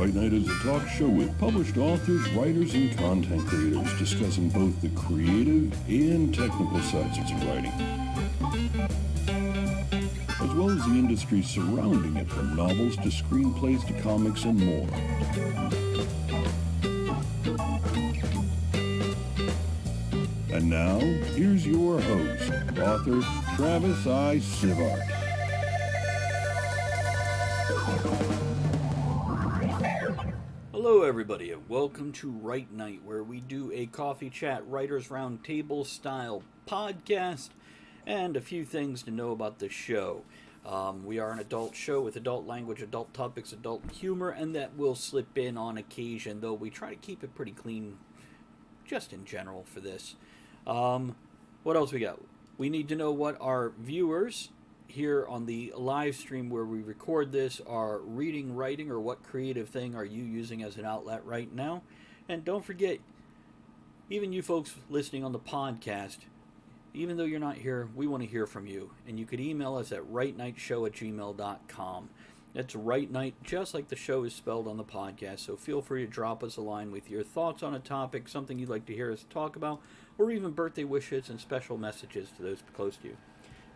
Write Night is a talk show with published authors, writers, and content creators discussing both the creative and technical sides of writing, as well as the industry surrounding it, from novels to screenplays to comics and more. And now, here's your host, author Travis I. Sivart. Hello everybody, and welcome to Write Night, where we do a coffee chat, writers round table style podcast, and a few things to know about the show. We are an adult show with adult language, adult topics, adult humor, and that will slip in on occasion, though we try to keep it pretty clean just in general for this. What else we got? We need to know what our viewers here on the live stream where we record this are reading, writing, or what creative thing are you using as an outlet right now. And don't forget, even you folks listening on the podcast, even though you're not here, we want to hear from you. And you could email us at writenightshow@gmail.com. That's Write Night, just like the show is spelled on the podcast. So feel free to drop us a line with your thoughts on a topic, something you'd like to hear us talk about, or even birthday wishes and special messages to those close to you.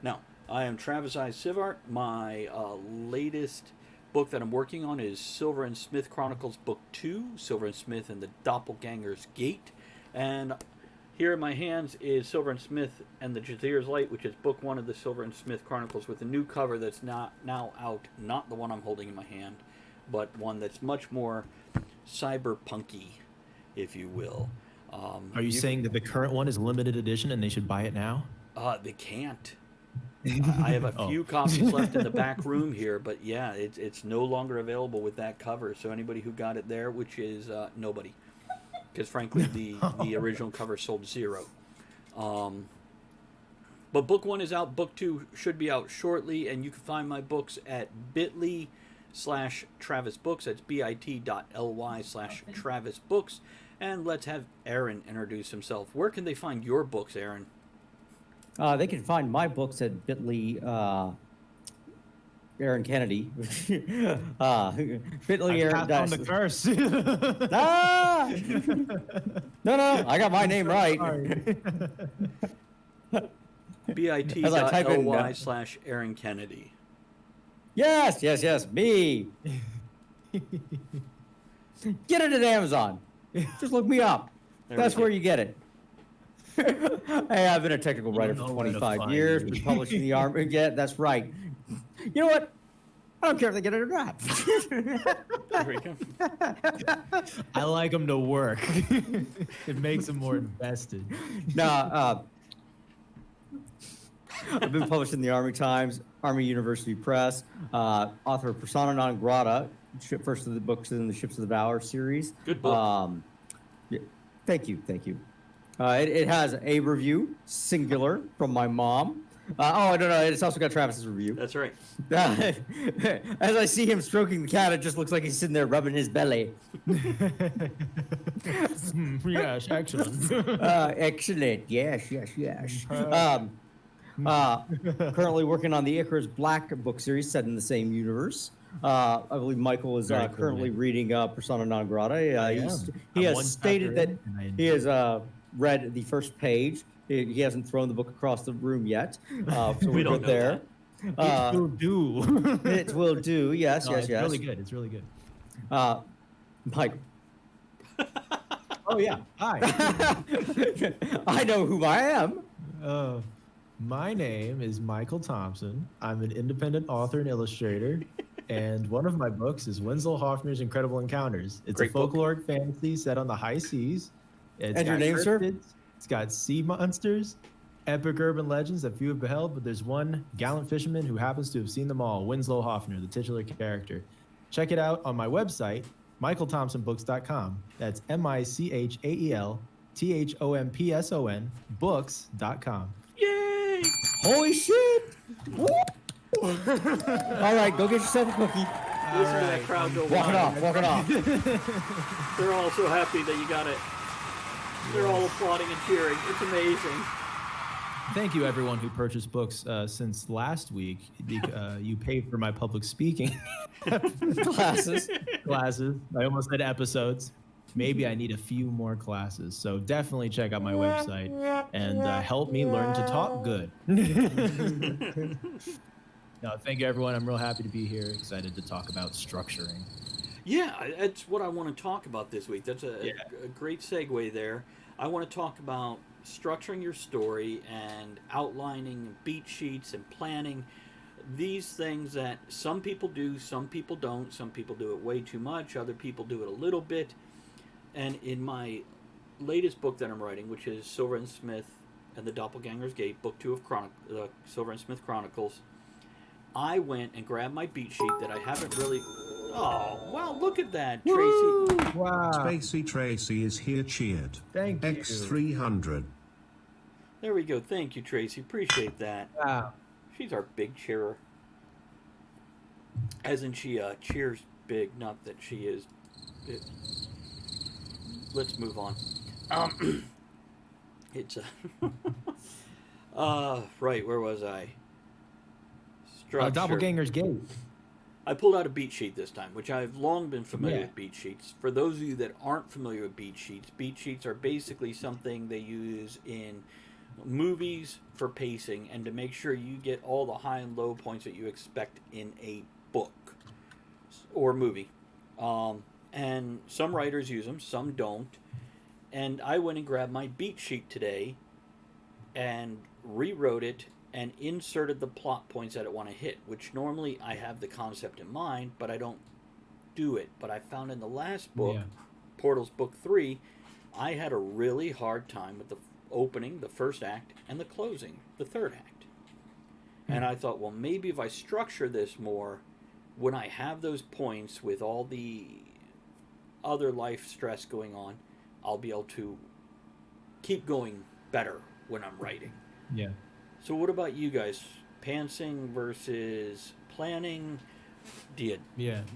Now, I am Travis I. Sivart. My latest book that I'm working on is Silver and Smith Chronicles Book 2, Silver and Smith and the Doppelganger's Gate. And here in my hands is Silver and Smith and the Jazir's Light, which is Book 1 of the Silver and Smith Chronicles, with a new cover that's now out, not the one I'm holding in my hand, but one that's much more cyberpunky, if you will. Are you saying that the current one is limited edition and they should buy it now? They can't. I have a few copies left in the back room here, but yeah, it's no longer available with that cover. So anybody who got it there, which is nobody, because frankly the original cover sold zero. But book 1 is out. Book 2 should be out shortly, and you can find my books at bit.ly/TravisBooks. That's bit.ly/TravisBooks. And let's have Aaron introduce himself. Where can they find your books, Aaron? They can find my books at bit.ly, Aaron Kennedy. bit.ly Aaron. On the curse. No, I got my name right. bit.ly/Aaron Kennedy. Yes, me. Get it at Amazon. Just look me up. That's where you get it. Hey, I've been a technical writer for 25 years. Been published in the Army. Yeah, that's right. You know what? I don't care if they get it or not. There we go. I like them to work. It makes them more invested. I've been published in the Army Times, Army University Press, author of Persona Non Grata, first of the books in the Ships of the Valor series. Good book. Yeah, thank you. It has a review, singular, from my mom. It's also got Travis's review. That's right. As I see him stroking the cat, it just looks like he's sitting there rubbing his belly. Yes, excellent. Excellent. Yes. Currently working on the Icarus Black book series set in the same universe. I believe Michael is currently reading Persona Non Grata. He has stated that he has read the first page. He hasn't thrown the book across the room yet, so we're good there. It will do. It will do. Yes. It's really good. It's really good. Michael. Oh yeah. Hi. I know who I am. My name is Michael Thompson. I'm an independent author and illustrator, and one of my books is Winslow Hoffner's Incredible Encounters. It's Great a folkloric fantasy set on the high seas. And your name, sir? It's got sea monsters, epic urban legends that few have beheld, but there's one gallant fisherman who happens to have seen them all, Winslow Hoffner, the titular character. Check it out on my website, michaelthompsonbooks.com. That's MichaelThompson books.com. Yay! Holy shit! All right, go get yourself a cookie. Listen to that crowd go Walk wild. it off. They're all so happy that you got it. They're all applauding and cheering. It's amazing. Thank you, everyone who purchased books since last week. You paid for my public speaking Classes. I almost said episodes. Maybe I need a few more classes. So definitely check out my website and help me learn to talk good. No, thank you, everyone. I'm real happy to be here. Excited to talk about structuring. Yeah, that's what I want to talk about this week. That's a great segue there. I want to talk about structuring your story and outlining beat sheets and planning. These things that some people do, some people don't. Some people do it way too much. Other people do it a little bit. And in my latest book that I'm writing, which is Silver and Smith and the Doppelganger's Gate, Book 2 of Silver and Smith Chronicles, I went and grabbed my beat sheet that I haven't really... Oh, well, look at that, Tracy. Woo! Wow. Spacey Tracy is here cheered. Thank you. X300. There we go. Thank you, Tracy. Appreciate that. Wow. She's our big cheerer. As in she cheers big, not that she is... Let's move on. It's right, where was I? Structure. Doppelganger's Gate. I pulled out a beat sheet this time, which I've long been familiar Yeah. with beat sheets. For those of you that aren't familiar with beat sheets are basically something they use in movies for pacing and to make sure you get all the high and low points that you expect in a book or movie. And some writers use them, some don't. And I went and grabbed my beat sheet today and rewrote it and inserted the plot points that I want to hit, which normally I have the concept in mind, but I don't do it. But I found in the last book, Portals Book 3, I had a really hard time with the opening, the first act, and the closing, the third act. And I thought, well, maybe if I structure this more, when I have those points with all the other life stress going on, I'll be able to keep going better when I'm writing. Yeah. So what about you guys? Pantsing versus planning?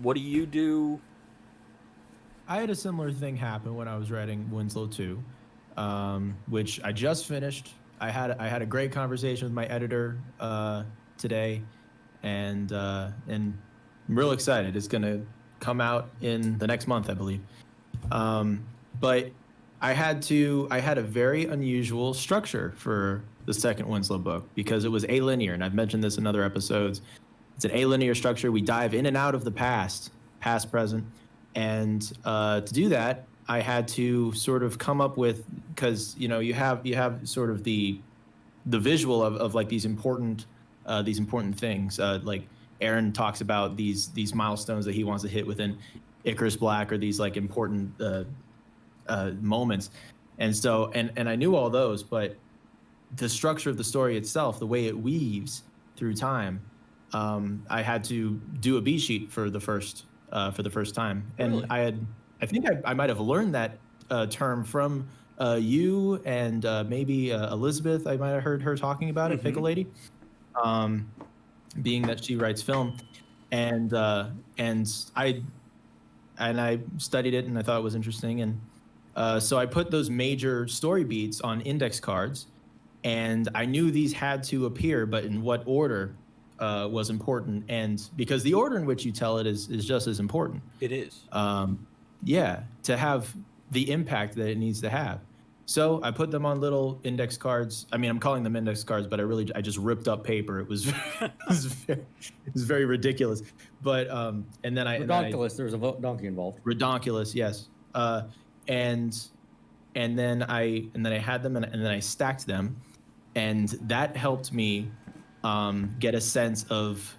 What do you do? I had a similar thing happen when I was writing Winslow 2, which I just finished. I had a great conversation with my editor today, and I'm real excited. It's gonna come out in the next month, I believe. But I had a very unusual structure for the second Winslow book because it was alinear, and I've mentioned this in other episodes. It's an alinear structure. We dive in and out of the past, present, and to do that, I had to sort of come up with, because you have sort of the visual of like these important things. Like Aaron talks about these milestones that he wants to hit within Icarus Black, or these like important moments, and so and I knew all those, but the structure of the story itself, the way it weaves through time, I had to do a beat sheet for the first time, and Really? I think I might have learned that term from you and maybe Elizabeth. I might have heard her talking about it, Pickle Lady, being that she writes film, and I studied it and I thought it was interesting, and so I put those major story beats on index cards, and I knew these had to appear, but in what order was important, and because the order in which you tell it is just as important. It is. To have the impact that it needs to have. So I put them on little index cards. I mean, I'm calling them index cards, but I just ripped up paper. It was it was very ridiculous. But and then I Redonkulous. There's a donkey involved. Redonkulous, yes. And then I had them, and then I stacked them, and that helped me get a sense of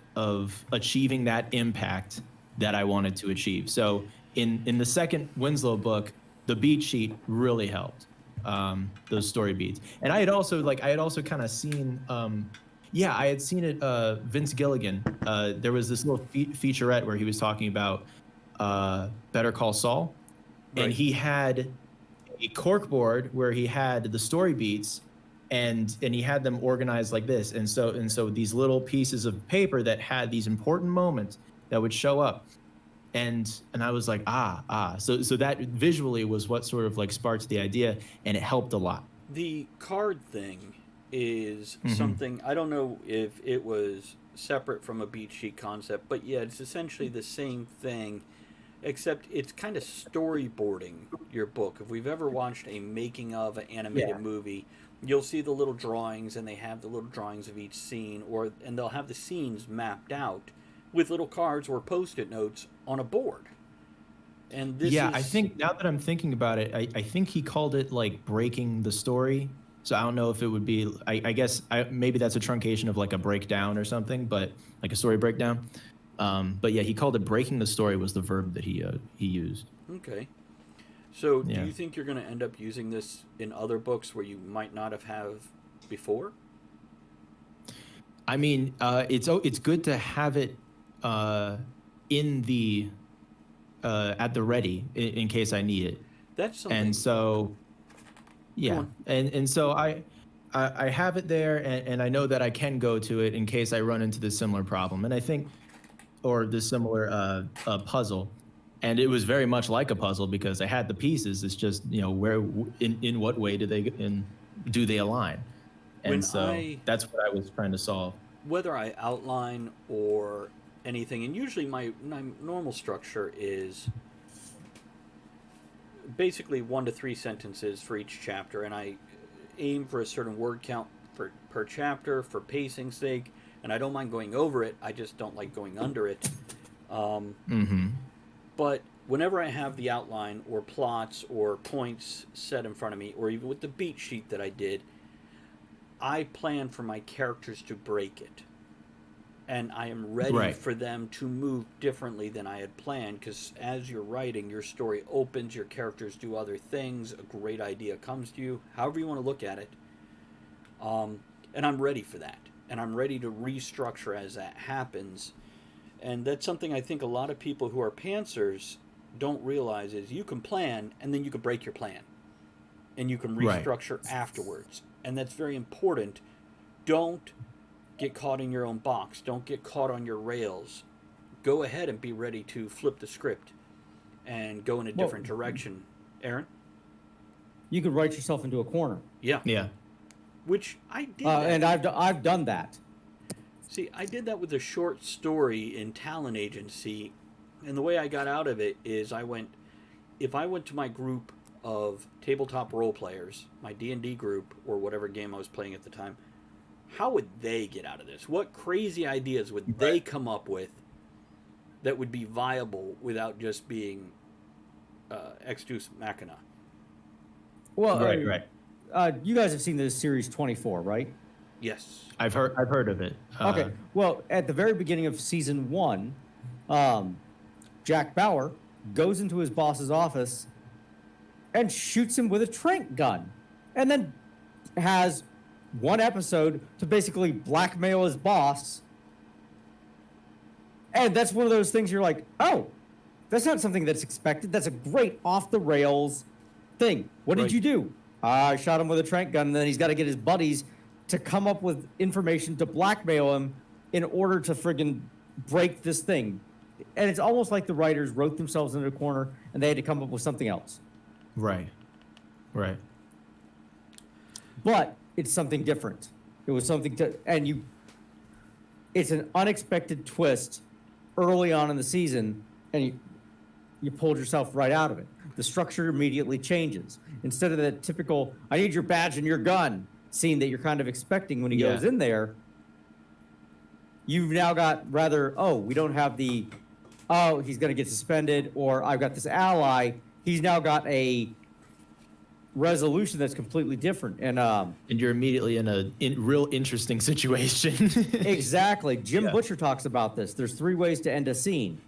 achieving that impact that I wanted to achieve. So in the second Winslow book, the beat sheet really helped, those story beats. And I had also kind of seen, I had seen it, Vince Gilligan. There was this little featurette where he was talking about Better Call Saul, Right. and he had a corkboard where he had the story beats, and he had them organized like this, and so these little pieces of paper that had these important moments that would show up, and I was like, so that visually was what sort of like sparked the idea, and it helped a lot. The card thing is something, I don't know if it was separate from a beat sheet concept, but yeah, it's essentially the same thing, except it's kind of storyboarding your book. If we've ever watched a making of an animated movie, you'll see the little drawings, and they have the little drawings of each scene, and they'll have the scenes mapped out with little cards or post-it notes on a board. And this I think now that I'm thinking about it, I think he called it like breaking the story. So I don't know if it would be, I guess maybe that's a truncation of like a breakdown or something, but like a story breakdown. But yeah, he called it breaking the story was the verb that he used. Okay. So do you think you're going to end up using this in other books where you might not have before? I mean, it's good to have it in the at the ready in case I need it. That's something. And so, yeah, and so I have it there, and I know that I can go to it in case I run into this similar problem. And I think, or this similar puzzle, and it was very much like a puzzle because I had the pieces. It's just where in what way do they align? And that's what I was trying to solve. Whether I outline or anything, and usually my normal structure is basically 1 to 3 sentences for each chapter, and I aim for a certain word count per chapter for pacing's sake, and I don't mind going over it. I just don't like going under it. But whenever I have the outline or plots or points set in front of me, or even with the beat sheet that I did, I plan for my characters to break it. And I am ready for them to move differently than I had planned, because as you're writing, your story opens, your characters do other things, a great idea comes to you, however you want to look at it. And I'm ready for that. And I'm ready to restructure as that happens. And that's something I think a lot of people who are pantsers don't realize is you can plan, and then you can break your plan. And you can restructure afterwards. And that's very important. Don't get caught in your own box. Don't get caught on your rails. Go ahead and be ready to flip the script and go in a different direction. Aaron? You could write yourself into a corner. Yeah. Which I did. And I've done that. See, I did that with a short story in Talent Agency, and the way I got out of it is if I went to my group of tabletop role players, my D&D group, or whatever game I was playing at the time, how would they get out of this? What crazy ideas would they come up with that would be viable without just being ex deus machina? Well, you guys have seen the series 24, right? Yes. I've heard of it. Okay. Well, at the very beginning of season 1, Jack Bauer goes into his boss's office and shoots him with a tranq gun, and then has one episode to basically blackmail his boss. And that's one of those things you're like, oh, that's not something that's expected. That's a great off-the-rails thing. What did you do? I shot him with a tranq gun, and then he's got to get his buddies to come up with information to blackmail him in order to friggin' break this thing. And it's almost like the writers wrote themselves into a corner, and they had to come up with something else. Right. But it's something different. It was something it's an unexpected twist early on in the season, and you pulled yourself right out of it. The structure immediately changes. Instead of that typical, I need your badge and your gun scene that you're kind of expecting when he goes in there, you've now got we don't have the, he's going to get suspended, or I've got this ally. He's now got a resolution that's completely different, and you're immediately in a real interesting situation. Exactly. Jim Butcher talks about this. There's 3 ways to end a scene: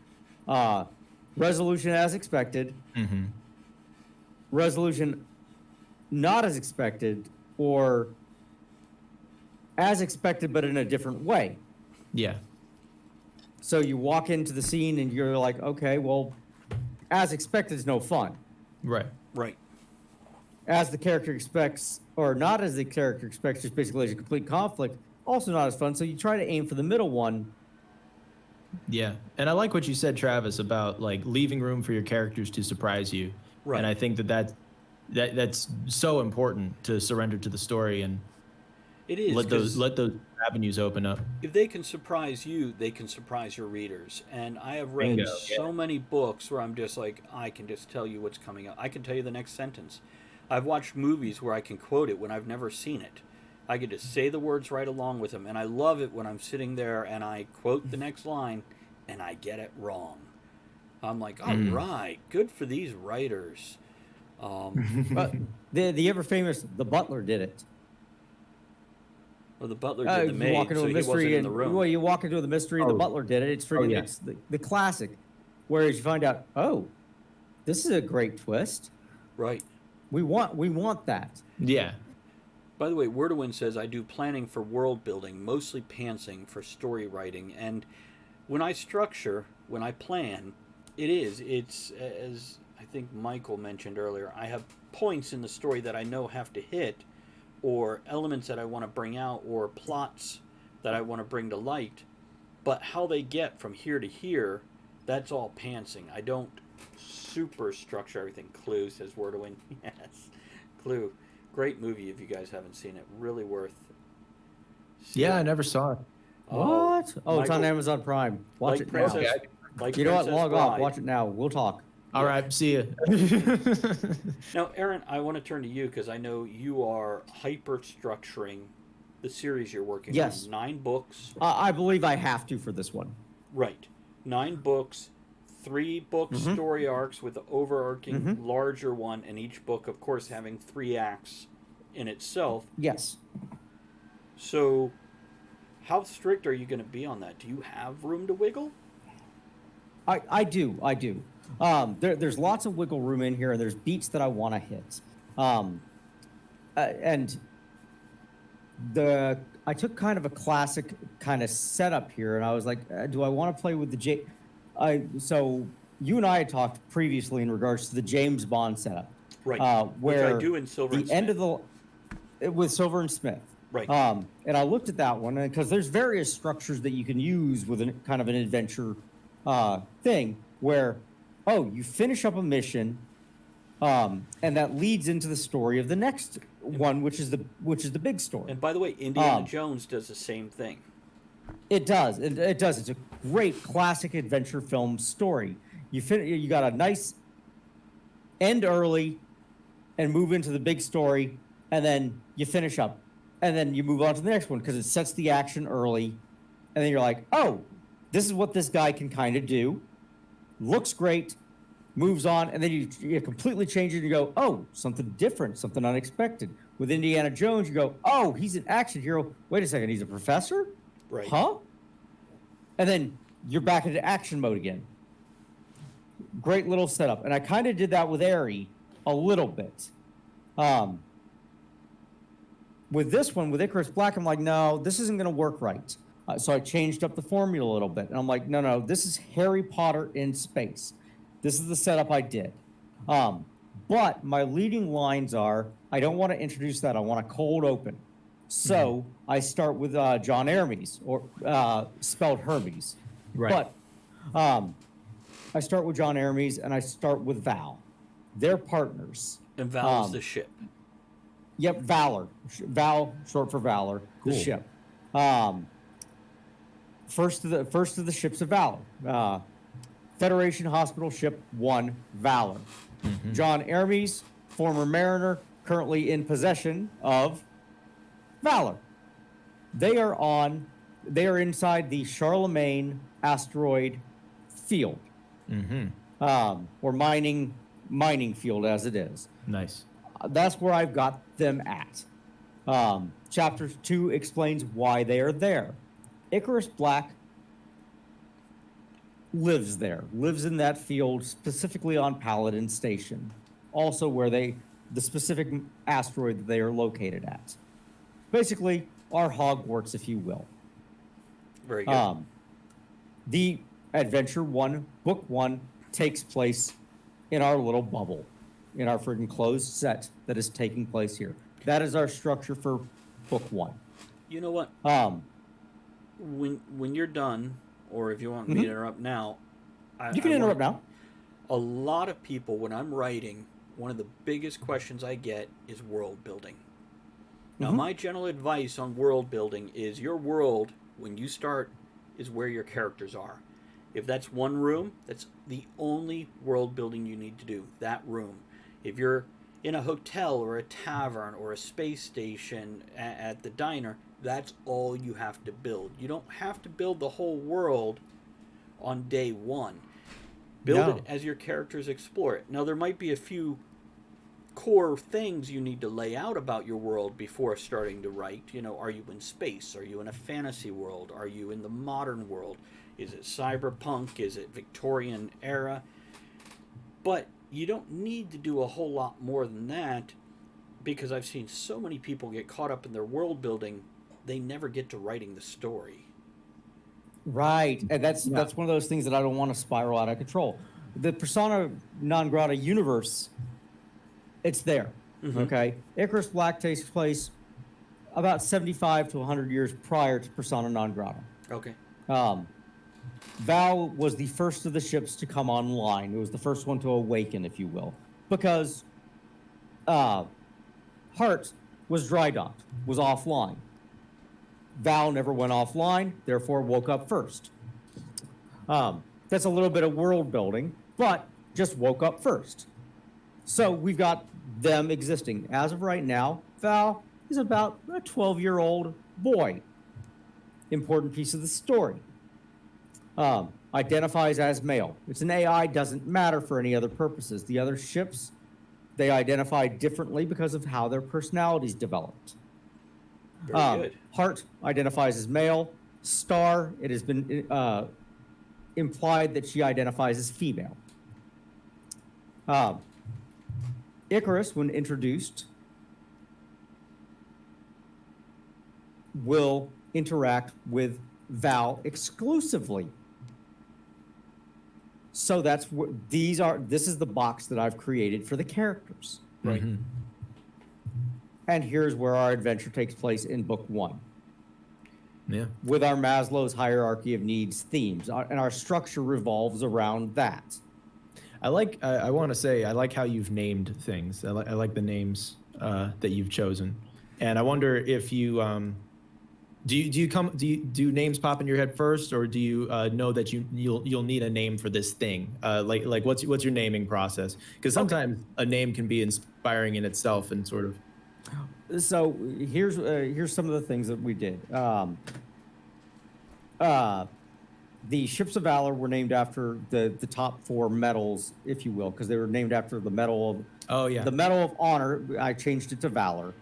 resolution as expected, resolution not as expected, or as expected but in a different way. Yeah. So you walk into the scene and you're like, okay, well, as expected is no fun. Right. As the character expects, or not as the character expects, just basically as a complete conflict, also not as fun. So you try to aim for the middle one. Yeah. And I like what you said, Travis, about like leaving room for your characters to surprise you. Right. And I think that's so important to surrender to the story. And It is. Let those avenues open up. If they can surprise you, they can surprise your readers. And I have read Bingo, so many books where I'm just like, I can just tell you what's coming up. I can tell you the next sentence. I've watched movies where I can quote it when I've never seen it. I get to say the words right along with them, and I love it when I'm sitting there and I quote the next line and I get it wrong. I'm like, all right, good for these writers. But the ever famous The Butler did it. Well, the butler did the maid, you walk into so a he wasn't mystery in the room. well, you walk into the mystery, the butler did it. It's freaking yeah. it's the classic. Whereas you find out, oh, this is a great twist. Right. We want that. Yeah. By the way, Wordowin says, I do planning for world building, mostly pantsing for story writing. And when I structure, when I plan, it's, as I think Michael mentioned earlier, I have points in the story that I know have to hit, or elements that I want to bring out, or plots that I want to bring to light. But how they get from here to here, that's all pantsing. I don't super structure everything. Clue, says Wordowin. Yes. Clue. Great movie if you guys haven't seen it. Really worth seeing. Yeah, I never saw it. What? Oh, it's on Michael, Amazon Prime. Watch like it now. Princess, like You know what? Princess Log off. Bride. Watch it now. We'll talk. All right, see you. Now, Aaron, I want to turn to you because I know you are hyper structuring the series you're working Yes. on. 9 books. I believe I have to for this one. Right. 9 books, 3 book story arcs with the overarching larger one, and each book, of course, having 3 acts in itself. Yes. So, how strict are you going to be on that? Do you have room to wiggle? I do. There's lots of wiggle room in here, and there's beats that I want to hit. And I took kind of a classic kind of setup here, and I was like, do I want to play with the So you and I had talked previously in regards to the James Bond setup, Right. where Which I do in Silver and the end Smith. of with Silver and Smith. Right. And I looked at that one because there's various structures that you can use with kind of an adventure thing where, you finish up a mission, and that leads into the story of the next one, which is the big story. And by the way, Indiana Jones does the same thing. It does. It does. It's a great classic adventure film story. You got a nice end early, and move into the big story, and then you finish up, and then you move on to the next one because it sets the action early, and then you're like, oh, this is what this guy can kind of do. Looks great, moves on, and then you completely change it and you go, oh, something different, something unexpected. With Indiana Jones, you go, oh, he's an action hero. Wait a second, he's a professor? Right. Huh? And then you're back into action mode again. Great little setup. And I kind of did that with Aerie a little bit. With this one, with Icarus Black, I'm like, no, this isn't going to work right. So I changed up the formula a little bit. And I'm like, no, this is Harry Potter in space. This is the setup I did. But my leading lines are, I don't want to introduce that. I want a cold open. So I start with John Hermes, or spelled Hermes. Right. But I start with John Hermes, and I start with Val. They're partners. And Val is the ship. Yep, Valor. Val, short for Valor, the ship. First of the ships of Valor. Federation Hospital Ship 1, Valor. John Hermes, former mariner, currently in possession of Valor. They are inside the Charlemagne asteroid field. Or mining field as it is. Nice. That's where I've got them at. Chapter 2 explains why they are there. Icarus Black lives in that field, specifically on Paladin Station. Also where the specific asteroid that they are located at. Basically, our Hogwarts, if you will. Very good. The Adventure 1, Book 1, takes place in our little bubble, in our freaking closed set that is taking place here. That is our structure for Book 1. You know what? When you're done, or if you want me to interrupt now, You can interrupt now. A lot of people, when I'm writing, one of the biggest questions I get is world building. Now, my general advice on world building is your world, when you start, is where your characters are. If that's one room, that's the only world building you need to do, that room. If you're in a hotel or a tavern or a space station at the diner, that's all you have to build. You don't have to build the whole world on day one. Build it as your characters explore it. Now, there might be a few core things you need to lay out about your world before starting to write. You know, are you in space? Are you in a fantasy world? Are you in the modern world? Is it cyberpunk? Is it Victorian era? But you don't need to do a whole lot more than that, because I've seen so many people get caught up in their world building, they never get to writing the story. Right, and that's one of those things that I don't want to spiral out of control. The Persona non grata universe, it's there. Okay, Icarus Black takes place about 75 to 100 years prior to Persona non grata. Okay. Val was the first of the ships to come online. It was the first one to awaken, if you will, because Heart was dry docked, was offline. Val never went offline, therefore woke up first. That's a little bit of world building, but just woke up first. So we've got them existing. As of right now, Val is about a 12-year-old boy. Important piece of the story. Identifies as male. It's an AI, doesn't matter for any other purposes. The other ships, they identify differently because of how their personalities developed. Very good. Heart identifies as male. Star, it has been implied that she identifies as female. Icarus, when introduced, will interact with Val exclusively. So that's what this is the box that I've created for the characters. Right. And here's where our adventure takes place in book 1. Yeah. With our Maslow's hierarchy of needs themes, and our structure revolves around that. I want to say, I like how you've named things. I like the names that you've chosen, and I wonder if you do names pop in your head first, or do you know that you'll need a name for this thing? Like what's your naming process? Because sometimes a name can be inspiring in itself and sort of. So here's some of the things that we did. The ships of valor were named after the top 4 medals, if you will, because they were named after the medal of the Medal of Honor. I changed it to Valor.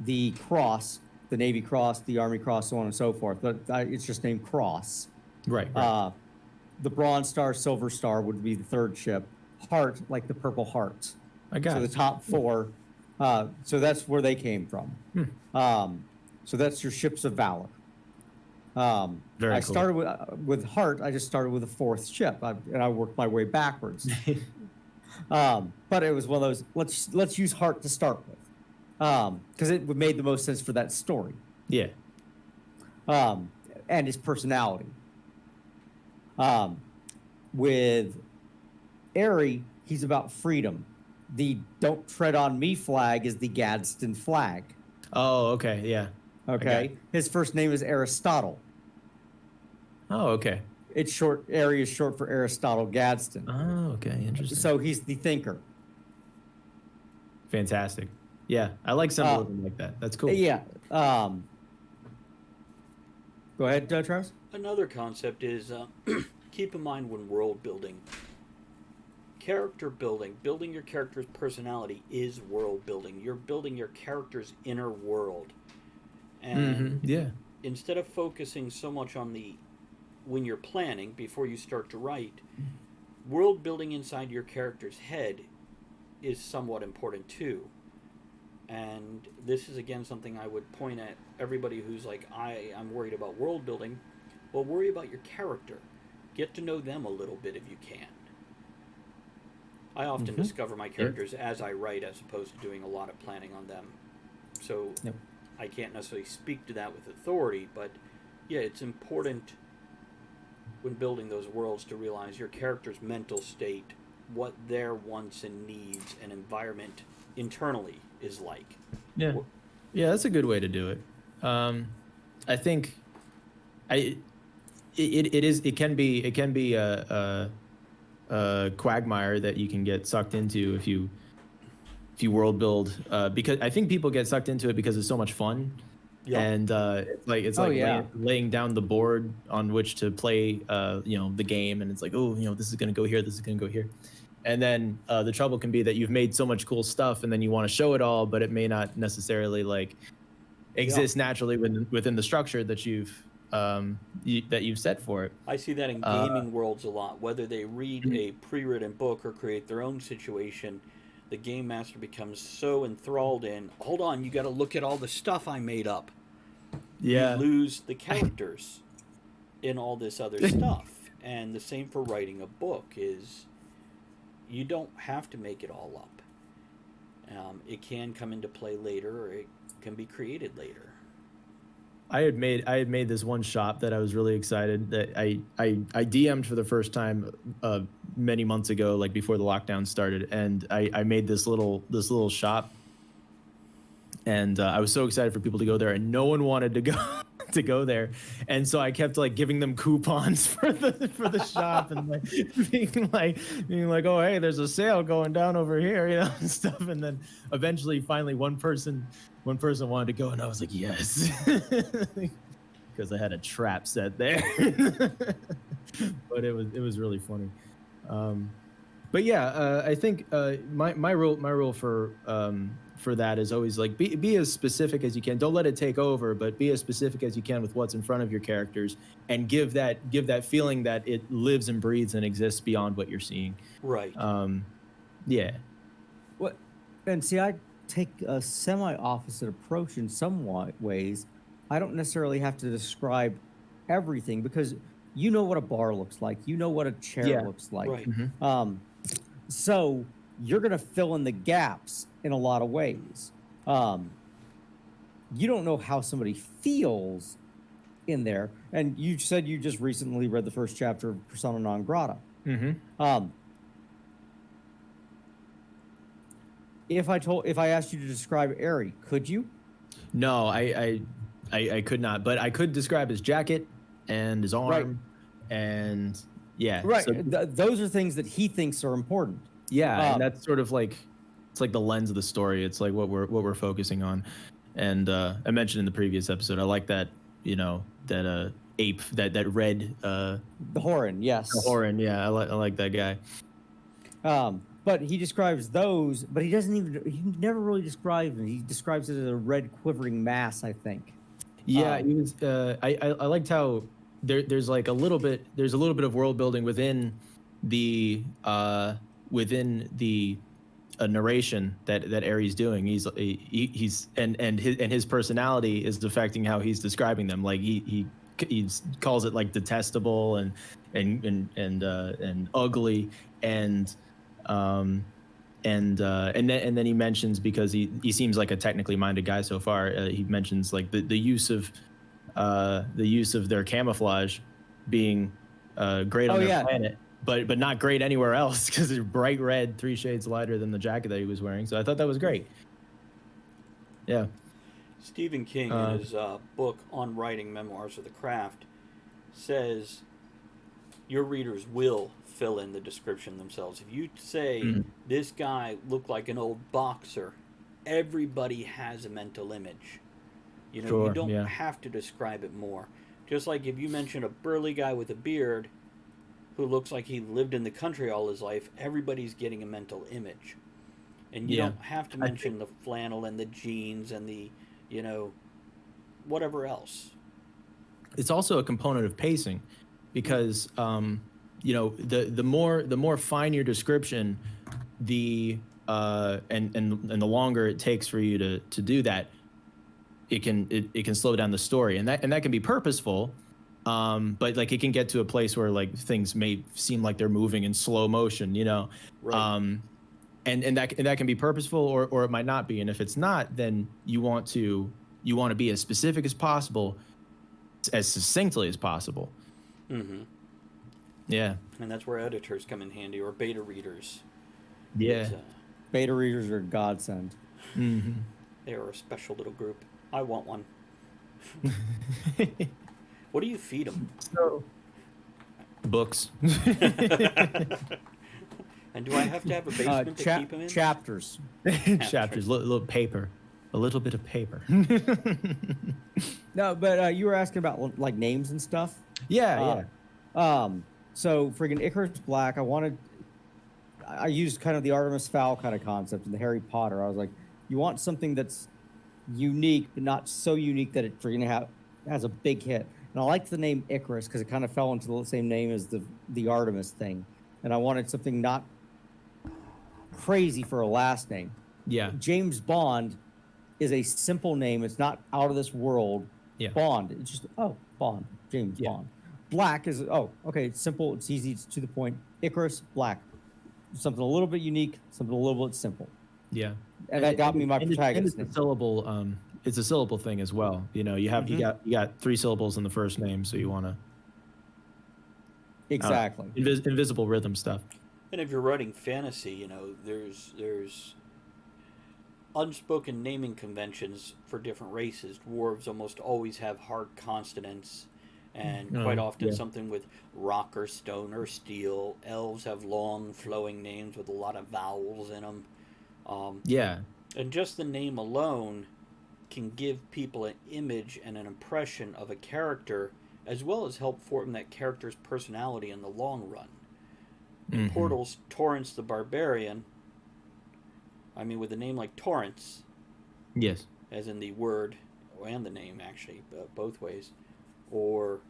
The Cross, the Navy Cross, the Army Cross, so on and so forth. But it's just named Cross. Right. The Bronze Star, Silver Star would be the 3rd ship. Heart, like the Purple Heart. I got so it. the top 4. So that's where they came from. So that's your ships of valor. Very I cool. started with Heart. I just started with the 4th ship, and I worked my way backwards. But it was one of those. Let's use Heart to start with, because it made the most sense for that story. Yeah. And his personality. With Aerie, he's about freedom. The "Don't Tread on Me" flag is the Gadsden flag. Oh, okay. Yeah. Okay. His first name is Aristotle. Oh, okay. It's short. Aerie is short for Aristotle Gadsden. Oh, okay. Interesting. So he's the thinker. Fantastic. Yeah, I like symbolism like that. That's cool. Yeah. Go ahead, Travis. Another concept is keep in mind when world building, character building, building your character's personality is world building. You're building your character's inner world. And Yeah. instead of focusing so much on when you're planning before you start to write, world building inside your character's head is somewhat important too. And this is again something I would point at everybody who's like, I'm worried about world building. Well, worry about your character. Get to know them a little bit if you can. I often discover my characters as I write, as opposed to doing a lot of planning on them. So I can't necessarily speak to that with authority, but yeah, it's important when building those worlds to realize your character's mental state, what their wants and needs and environment internally is like. Yeah, yeah, that's a good way to do it. I think, it can be a quagmire that you can get sucked into if you world build, because I think people get sucked into it because it's so much fun. Yeah. And it's Oh, like yeah. laying down the board on which to play the game, and it's like, oh, this is gonna go here, this is gonna go here. And then the trouble can be that you've made so much cool stuff, and then you want to show it all, but it may not necessarily like exist naturally within the structure that you've set for it. I see that in gaming worlds a lot. Whether they read a pre-written book or create their own situation, the game master becomes so enthralled in, hold on, you got to look at all the stuff I made up. Yeah. You lose the characters in all this other stuff. And the same for writing a book is you don't have to make it all up. It can come into play later, or it can be created later. I had made this one shop that I was really excited that I DM'd for the first time many months ago, like before the lockdown started, and I made this little shop, and I was so excited for people to go there, and no one wanted to go there, and so I kept like giving them coupons for the shop, and like being like, oh hey, there's a sale going down over here, and stuff, and then eventually, finally, one person wanted to go, and I was like, yes, because I had a trap set there. But it was really funny. But yeah, I think my rule for that is always like be as specific as you can. Don't let it take over, but be as specific as you can with what's in front of your characters, and give that feeling that it lives and breathes and exists beyond what you're seeing. Right. Yeah. What? And see, I take a semi-opposite approach in some ways. I don't necessarily have to describe everything, because you know what a bar looks like, you know what a chair looks like. Right. Mm-hmm. So you're going to fill in the gaps in a lot of ways. You don't know how somebody feels in there. And you said you just recently read the first chapter of Persona Non Grata. Mm-hmm. If I asked you to describe Eri, could you? No, I could not, but I could describe his jacket and his arm, and yeah. Right. So, those are things that he thinks are important. yeah, and that's sort of like, it's like the lens of the story. It's like what we're focusing on. And I mentioned in the previous episode, I like that, that ape, that red the Horan, yes. The Horan, yeah, I like that guy. But he describes those, but he never really describes them. He describes it as a red quivering mass, I think. Yeah, he was. I liked how there's like a little bit of world building within the narration that Eri's doing. He's his personality is affecting how he's describing them. Like he calls it like detestable and ugly, and then he mentions, because he seems like a technically minded guy so far, he mentions like the use of their camouflage being great on their planet, but not great anywhere else, because it's bright red, 3 shades lighter than the jacket that he was wearing. So I thought that was great. Yeah. Stephen King, in his book On Writing Memoirs of the Craft, says your readers will fill in the description themselves. If you say this guy looked like an old boxer, everybody has a mental image. You don't have to describe it more. Just like if you mention a burly guy with a beard who looks like he lived in the country all his life, everybody's getting a mental image. And you don't have to mention the flannel and the jeans and the, whatever else. It's also a component of pacing, because the more fine your description, the the longer it takes for you to do that, it can slow down the story, and that can be purposeful, but like it can get to a place where like things may seem like they're moving in slow motion, Right. And that can be purposeful, or it might not be. And if it's not, then you want to be as specific as possible, as succinctly as possible. Mm-hmm. Yeah. And that's where editors come in handy, or beta readers. Yeah. Beta readers are a godsend. Mm-hmm. They are a special little group. I want one. What do you feed them? So, books. And do I have to have a basement to keep them in? Chapters. Chapters, little paper, a little bit of paper. No, but you were asking about like names and stuff. Yeah. So friggin' Icarus Black, I used kind of the Artemis Fowl kind of concept in the Harry Potter. I was like, you want something that's unique, but not so unique that it friggin' has a big hit. And I liked the name Icarus because it kind of fell into the same name as the Artemis thing. And I wanted something not crazy for a last name. Yeah. James Bond is a simple name. It's not out of this world. Yeah. Bond. It's just, Bond. James Bond. Black is, okay, it's simple. It's easy. It's to the point. Icarus, Black. Something a little bit unique, something a little bit simple. Yeah. And that got me my protagonist. It's a syllable. It's a syllable thing as well. You know, you got 3 syllables in the first name, so you want to exactly invisible rhythm stuff. And if you're writing fantasy, you know, there's unspoken naming conventions for different races. Dwarves almost always have hard consonants, and quite often something with rock or stone or steel. Elves have long, flowing names with a lot of vowels in them. And just the name alone can give people an image and an impression of a character, as well as help form that character's personality in the long run. In Portal's Torrance the Barbarian, I mean, with a name like Torrance, yes, as in the word and the name, actually, both ways, or,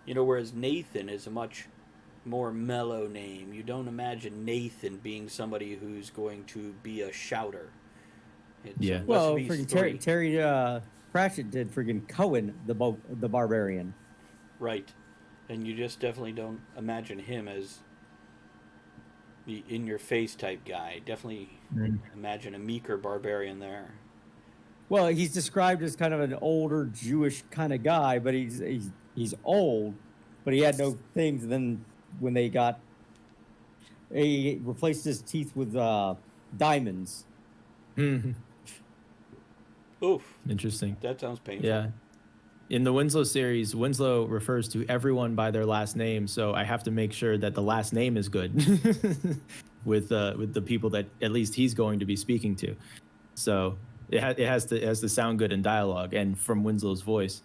you know, whereas Nathan is a much more mellow name. You don't imagine Nathan being somebody who's going to be a shouter. Well, friggin' Terry Pratchett did friggin' Cohen the Barbarian. Right. And you just definitely don't imagine him as the in-your-face type guy. Definitely imagine a meeker barbarian there. Well, he's described as kind of an older Jewish kind of guy, but he's old, but he had no things. And then when he replaced his teeth with diamonds. Oof. Interesting. That sounds painful. Yeah. In the Winslow series, Winslow refers to everyone by their last name, so I have to make sure that the last name is good with the people that at least he's going to be speaking to. So it has to sound good in dialogue and from Winslow's voice,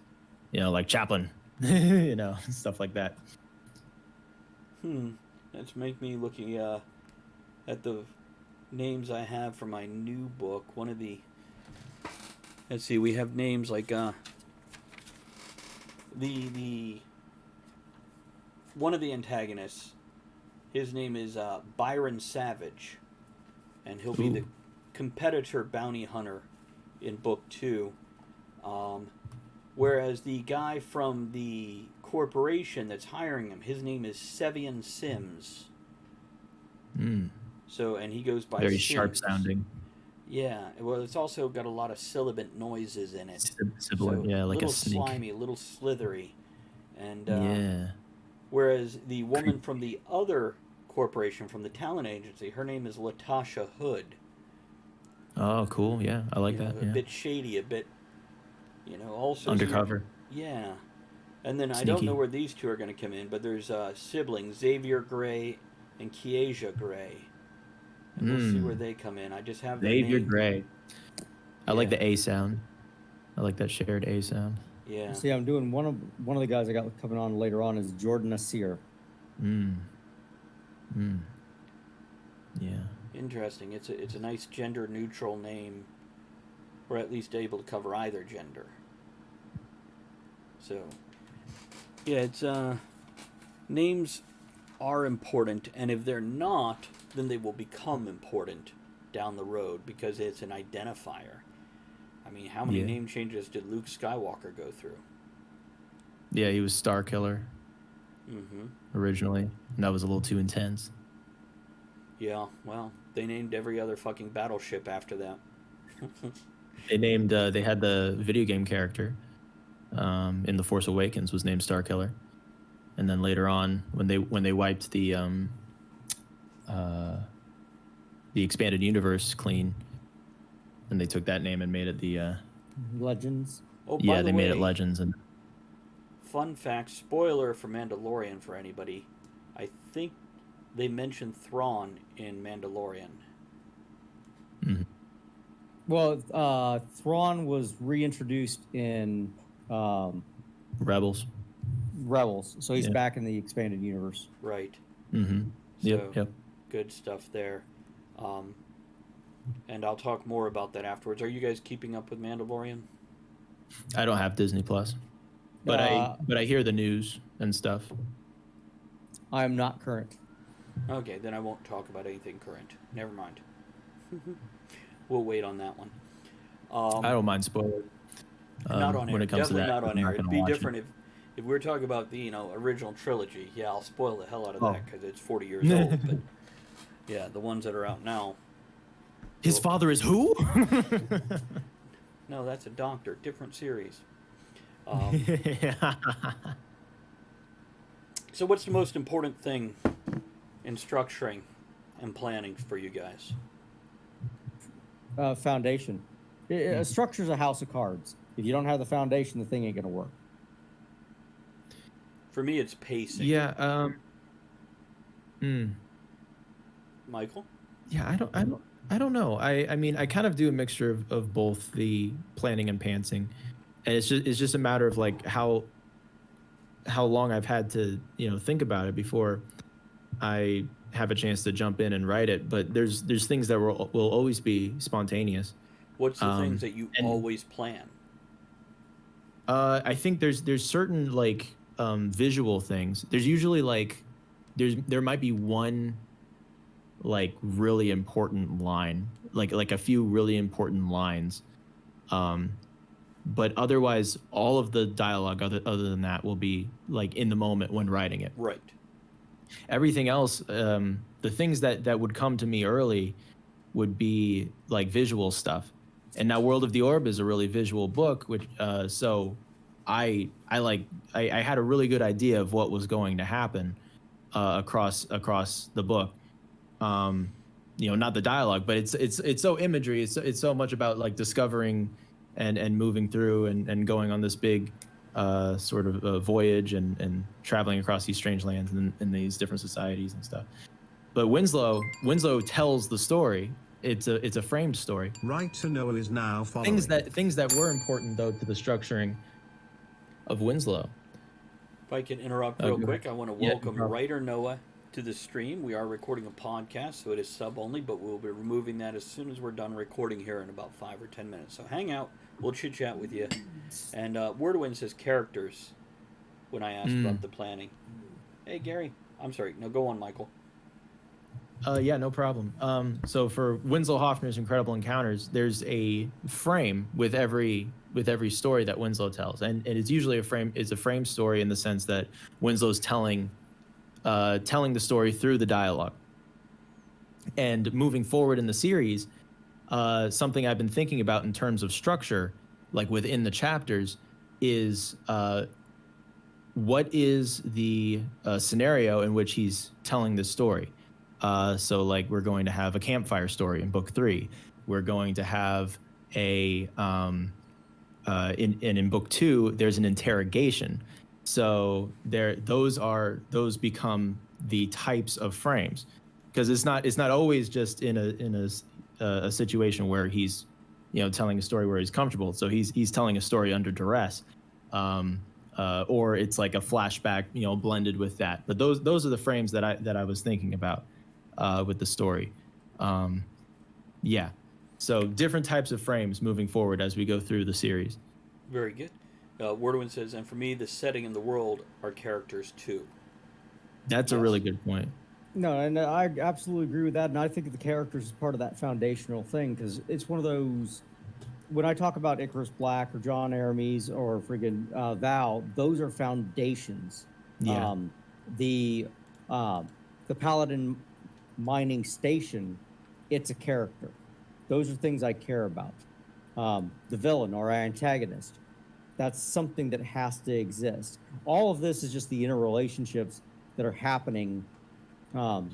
you know, like Chaplin, you know, stuff like that. That's make me looking at the names I have for my new book. Let's see, we have names like the one of the antagonists, his name is Byron Savage, and he'll be the competitor bounty hunter in book 2. Whereas the guy from the corporation that's hiring him, his name is Sevian Sims. So, and he goes by very Sims. sharp sounding. Yeah, well, it's also got a lot of sibilant noises in it. Sibilant, yeah, like a snake. A little slimy, a little slithery. And yeah. Whereas the woman from the other corporation, from the talent agency, her name is Latasha Hood. Oh, cool. Yeah, I like that. A bit shady, a bit, you know, also undercover. Yeah. And then Sneaky. I don't know where these two are going to come in, but there's siblings, Xavier Gray and Kiesia Gray. And we'll see where they come in. I just have Xavier Gray. I like the A sound. I like that shared A sound. Yeah. See, I'm doing one of the guys I got coming on later on is Jordan Nasir. Yeah. Interesting. It's a nice gender neutral name, or at least able to cover either gender. So, yeah, it's names are important, and if they're not, then they will become important down the road because it's an identifier. I mean, how many name changes did Luke Skywalker go through? Yeah, he was Star Killer originally, and that was a little too intense. Yeah, well, they named every other fucking battleship after that. They had the video game character in The Force Awakens was named Star Killer, and then later on when they wiped the expanded universe clean, and they took that name and made it the Legends. Oh, by yeah, the they made it way, Legends. And fun fact, spoiler for Mandalorian for anybody. I think they mentioned Thrawn in Mandalorian. Well, Thrawn was reintroduced in Rebels. Rebels, so he's Yeah. back in the expanded universe. Right. Mm-hmm. Yep. So, Yep. good stuff there. And I'll talk more about that afterwards. Are you guys keeping up with Mandalorian? I don't have Disney Plus, but I hear the news and stuff. I am not current. Okay, then I won't talk about anything current. Never mind. We'll wait on that one. I don't mind spoilers. Not on air. When it comes Definitely to that, not on I'm air. not It'd gonna be watch it. different if we're talking about the original trilogy. Yeah, I'll spoil the hell out of that because it's 40 years old. But yeah, the ones that are out now. His father is who? No, that's a doctor. Different series. So what's the most important thing in structuring and planning for you guys? Foundation. A structure's a house of cards. If you don't have the foundation, the thing ain't gonna work. For me, it's pacing. Yeah. Michael? Yeah. I don't know. I mean, I kind of do a mixture of both the planning and pantsing, and it's just a matter of like how long I've had to think about it before I have a chance to jump in and write it. But there's things that will always be spontaneous. What's the things that you always plan? I think there's certain like visual things. There's usually like there might be one like really important line, like a few really important lines, but otherwise all of the dialogue other than that will be like in the moment when writing it. Right. Everything else, the things that would come to me early would be like visual stuff. And now World of the Orb is a really visual book, which so I had a really good idea of what was going to happen across the book. Not the dialogue, but it's so imagery. It's so much about like discovering and moving through and going on this big sort of voyage and traveling across these strange lands and these different societies and stuff. But Winslow tells the story. It's a framed story. Writer Noah is now following. Things that were important though to the structuring of Winslow. If I can interrupt real go quick, ahead. I want to Yeah, no welcome problem. Writer Noah to the stream. We are recording a podcast, so it is sub only, but we'll be removing that as soon as we're done recording here in about 5 or 10 minutes. So hang out, we'll chit chat with you. And Wordwin says characters when I asked about the planning. Hey Gary, I'm sorry. No, go on, Michael. Yeah, no problem. So for Winslow Hoffner's Incredible Encounters, there's a frame with every story that Winslow tells, and it's usually a frame story in the sense that Winslow's telling the story through the dialogue. And moving forward in the series, something I've been thinking about in terms of structure, like within the chapters, is what is the scenario in which he's telling the story. So like we're going to have a campfire story in book 3. We're going to have a in book 2 there's an interrogation. So those become the types of frames, because it's not always just in a situation where he's telling a story where he's comfortable. So he's telling a story under duress, or it's like a flashback blended with that. But those are the frames that I was thinking about with the story. Yeah, so different types of frames moving forward as we go through the series. Very good. Wordwin says, and for me, the setting and the world are characters too. That's a really good point. No, and I absolutely agree with that. And I think the characters is part of that foundational thing, because it's one of those. When I talk about Icarus Black or John Aramis or friggin' Val, those are foundations. Yeah. The Paladin mining station, it's a character. Those are things I care about. The villain or our antagonist, that's something that has to exist. All of this is just the interrelationships that are happening. The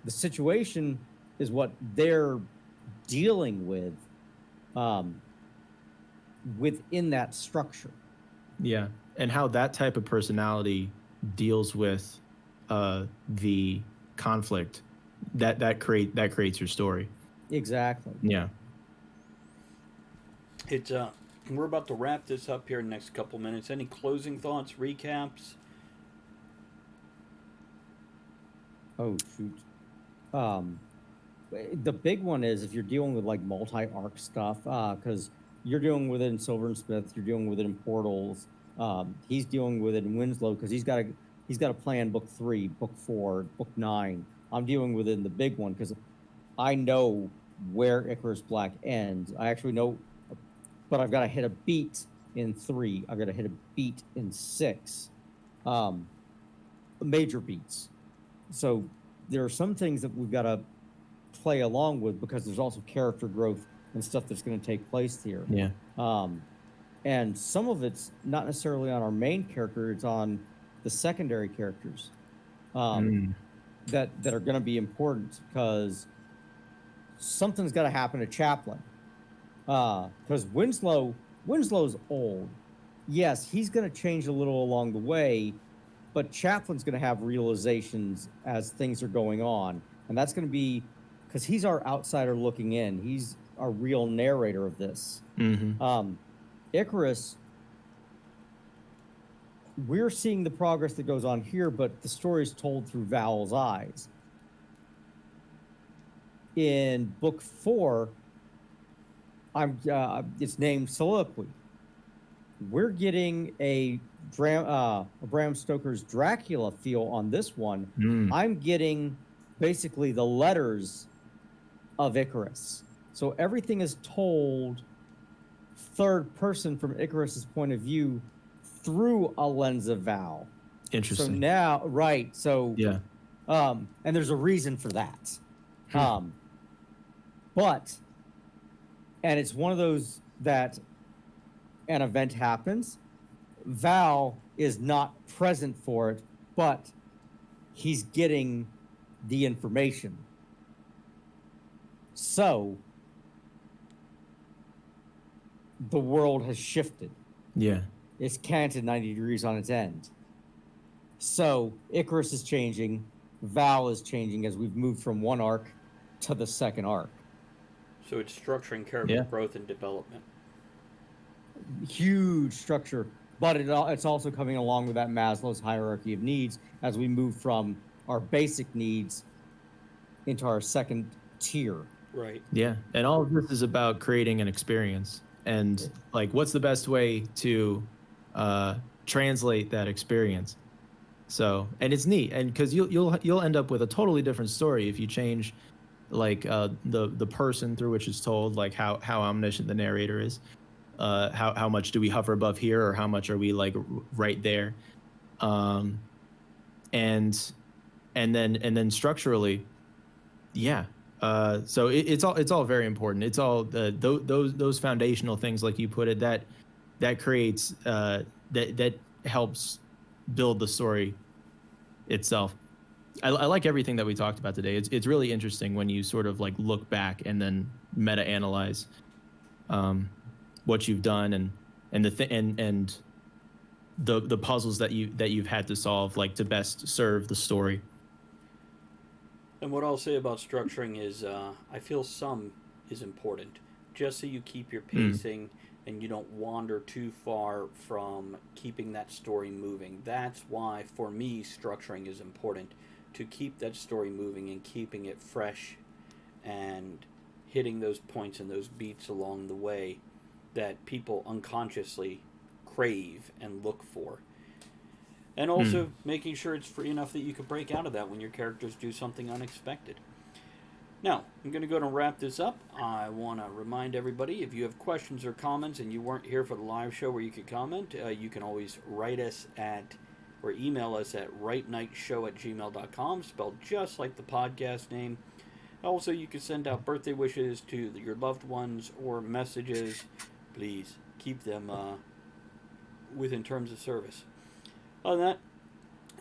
situation is what they're dealing with um, within that structure. Yeah, and how that type of personality deals with the conflict that creates your story. Exactly. Yeah. It's we're about to wrap this up here in the next couple minutes. Any closing thoughts, recaps? Oh shoot. Um, the big one is if you're dealing with like multi-arc stuff, because you're dealing with it in Silver and Smith, you're dealing with it in Portals. He's dealing with it in Winslow because he's got to plan book 3, book 4, book 9. I'm dealing with it in the big one because I know where Icarus Black ends. I actually know, but I've got to hit a beat in 3. I've got to hit a beat in 6. Major beats. So there are some things that we've got to play along with because there's also character growth and stuff that's going to take place here. Yeah. And some of it's not necessarily on our main character; it's on the secondary characters that are going to be important because something's got to happen to Chaplin. Because Winslow's old. Yes, he's going to change a little along the way, but Chaplin's going to have realizations as things are going on, and that's going to be because he's our outsider looking in. He's our real narrator of this. Icarus, we're seeing the progress that goes on here, but the story is told through Val's eyes. In book 4, it's named Soliloquy. We're getting a Bram Stoker's Dracula feel on this one. I'm getting basically the letters of Icarus. So everything is told third person from Icarus's point of view through a lens of Val. Interesting. So now, right. So, yeah. And there's a reason for that. But, and it's one of those that an event happens, Val is not present for it, but he's getting the information. So the world has shifted. Yeah. It's canted 90 degrees on its end. So Icarus is changing, Val is changing as we've moved from one arc to the second arc. So it's structuring character growth and development. Huge structure, but it's also coming along with that Maslow's hierarchy of needs as we move from our basic needs into our second tier. Right. Yeah, and all of this is about creating an experience, and like, what's the best way to translate that experience? So, and it's neat, and because you'll end up with a totally different story if you change, like the person through which it's told, like how omniscient the narrator is. How much do we hover above here, or how much are we like right there, and then structurally, yeah. So it's all very important. It's all those foundational things, like you put it, that creates that helps build the story itself. I like everything that we talked about today. It's really interesting when you sort of like look back and then meta analyze what you've done and the puzzles that you've had to solve, like to best serve the story. And what I'll say about structuring is I feel some is important, just so you keep your pacing and you don't wander too far from keeping that story moving. That's why, for me, structuring is important, to keep that story moving and keeping it fresh and hitting those points and those beats along the way that people unconsciously crave and look for. And also making sure it's free enough that you can break out of that when your characters do something unexpected. Now, I'm going to go and wrap this up. I want to remind everybody, if you have questions or comments and you weren't here for the live show where you could comment, you can always write us at, or email us at rightnightshow@gmail.com, spelled just like the podcast name. Also, you can send out birthday wishes to your loved ones or messages. Please keep them within terms of service. Other than that,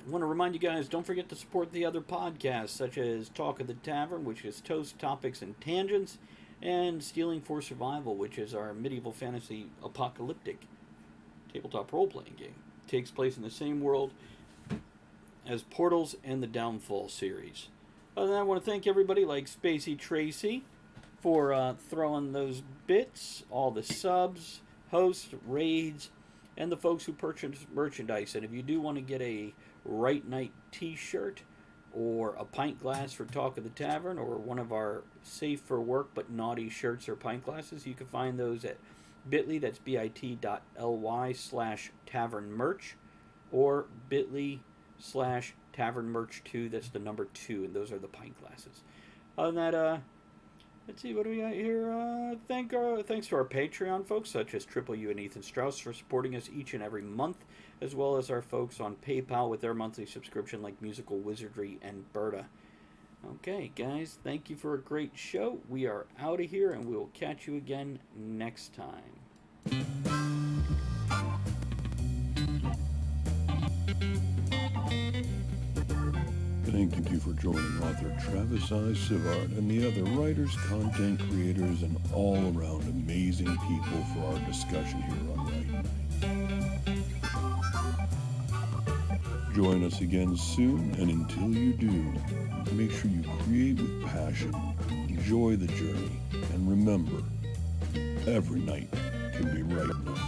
I want to remind you guys, don't forget to support the other podcasts, such as Talk of the Tavern, which is toast, topics, and tangents, and Stealing for Survival, which is our medieval fantasy apocalyptic tabletop role-playing game. It takes place in the same world as Portals and the Downfall series. Other than that, I want to thank everybody like Spacey Tracy for throwing those bits, all the subs, hosts, raids, and the folks who purchase merchandise. And if you do want to get a Right Night t-shirt or a pint glass for Talk of the Tavern or one of our safe for work but naughty shirts or pint glasses, you can find those at bit.ly, that's bit.ly/tavernmerch, or bit.ly/tavernmerch2, that's the number 2, and those are the pint glasses. Other than that, let's see, what do we got here? Thanks to our Patreon folks, such as Triple U and Ethan Strauss, for supporting us each and every month, as well as our folks on PayPal with their monthly subscription, like Musical Wizardry and Berta. Okay, guys, thank you for a great show. We are out of here, and we will catch you again next time. Thank you for joining author Travis I. Sivart and the other writers, content creators, and all-around amazing people for our discussion here on Right Night. Join us again soon, and until you do, make sure you create with passion, enjoy the journey, and remember, every night can be right enough.